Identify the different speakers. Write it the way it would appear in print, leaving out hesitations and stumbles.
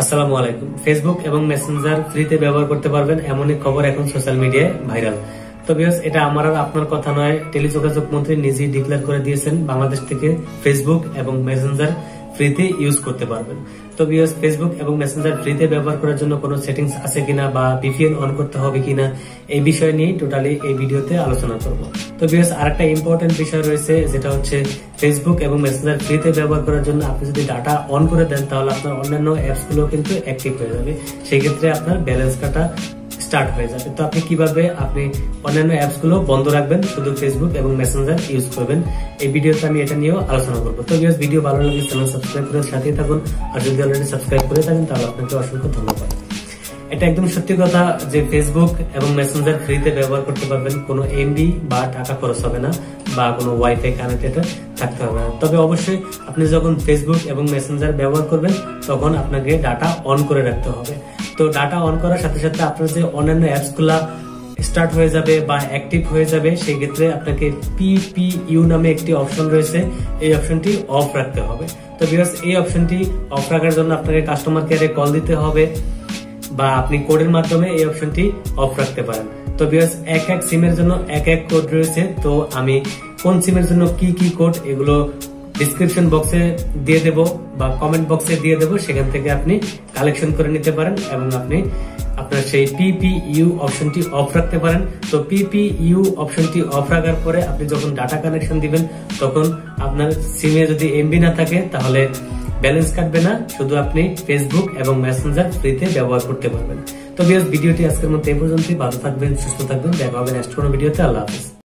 Speaker 1: আসসালামু আলাইকুম। ফেসবুক এবং মেসেঞ্জার ফ্রিতে ব্যবহার করতে পারবেন এমনই খবর এখন সোশ্যাল মিডিয়ায় ভাইরাল। তো ভিউয়ার্স, এটা আমার আর আপনার কথা নয়, টেলিযোগাযোগ মন্ত্রী নিজেই ডিক্লেয়ার করে দিয়েছেন বাংলাদেশ থেকে ফেসবুক এবং মেসেঞ্জার ফ্রিতে ইউজ করতে পারবেন। তো ভিউয়ার্স, ফেসবুক এবং মেসেঞ্জার ফ্রিতে ব্যবহার করার জন্য কোনো সেটিংস আছে কিনা বা ভিপিএন অন করতে হবে কিনা, এই বিষয় নিয়ে টোটালি এই ভিডিওতে আলোচনা করব। তো ভিউয়ার্স, আরেকটা ইম্পর্টেন্ট বিষয় রয়েছে, যেটা হচ্ছে ফেসবুক এবং মেসেঞ্জার ফ্রিতে ব্যবহার করার জন্য আপনি যদি ডাটা অন করে দেন তাহলে আপনার অন্যান্য অ্যাপস গুলো কিন্তু অ্যাক্টিভ হয়ে যাবে। সেই ক্ষেত্রে আপনার ব্যালেন্স কাটা স্টার্ট হয়ে যাবে। তো আপনি কিভাবে অন্যান্য অ্যাপস গুলো বন্ধ রাখবেন, শুধু ফেসবুক এবং মেসেঞ্জার ইউজ করবেন, এই ভিডিওতে আমি এটা নিয়েও আলোচনা করবো। তো ভিউয়ার্স, ভিডিও ভালো লাগলে চ্যানেল সাবস্ক্রাইব করে সাথেই থাকুন, আর যদি অলরেডি সাবস্ক্রাইব করে থাকেন তাহলে আপনাকে অসংখ্য ধন্যবাদ। এটা একদম সত্যি কথা যে ফেসবুক এবং মেসেঞ্জার ফ্রিতে ব্যবহার করতে পারবেন, কোনো এমবি বা টাকা খরচ হবে না বা কোনো ওয়াইফাই কানেক্টেড থাকতে হবে না। তবে অবশ্যই আপনি যখন ফেসবুক এবং মেসেঞ্জার ব্যবহার করবেন তখন আপনাকে ডাটা অন করে রাখতে হবে। তো ডাটা অন করার সাথে সাথে আপনার যে অন্যান্য অ্যাপস গুলা স্টার্ট হয়ে যাবে বা অ্যাক্টিভ হয়ে যাবে, সেই ক্ষেত্রে আপনাকে পিপিইউ নামে একটি অপশন রয়েছে, এই অপশনটি অফ রাখতে হবে। তো ভিউয়ার্স, এই অপশনটি অফ রাখার জন্য আপনাকে কাস্টমার কেয়ারে কল দিতে হবে বা আপনি কোডের মাধ্যমে এই অপশনটি অফ রাখতে পারেন। তো ভিউয়ার্স, এক এক সিমের জন্য এক এক কোড রয়েছে। তো আমি কোন সিমের জন্য কি কি কোড, এগুলো ডিসক্রিপশন বক্সে দিয়ে দেব বা কমেন্ট বক্সে দিয়ে দেব, সেখান থেকে আপনি কালেকশন করে নিতে পারেন এবং আপনি আপনার সেই পিপিইউ অপশনটি অফ রাখতে পারেন। তো পিপিইউ অপশনটি অফ রাখার পরে আপনি যখন ডাটা কানেকশন দিবেন তখন আপনার সিমে যদি এমবি না থাকে তাহলে ব্যালেন্স কাটবে না, শুধু আপনি ফেসবুক এবং মেসেঞ্জার ফ্রিতে ব্যবহার করতে পারবেন। তো ভিউয়ার্স, ভিডিওটি আজকের মতো এই পর্যন্তই। ভালো থাকবেন, সুস্থ থাকবেন, দেখা হবে নেক্সট কোনো ভিডিওতে। আল্লাহ হাফেজ।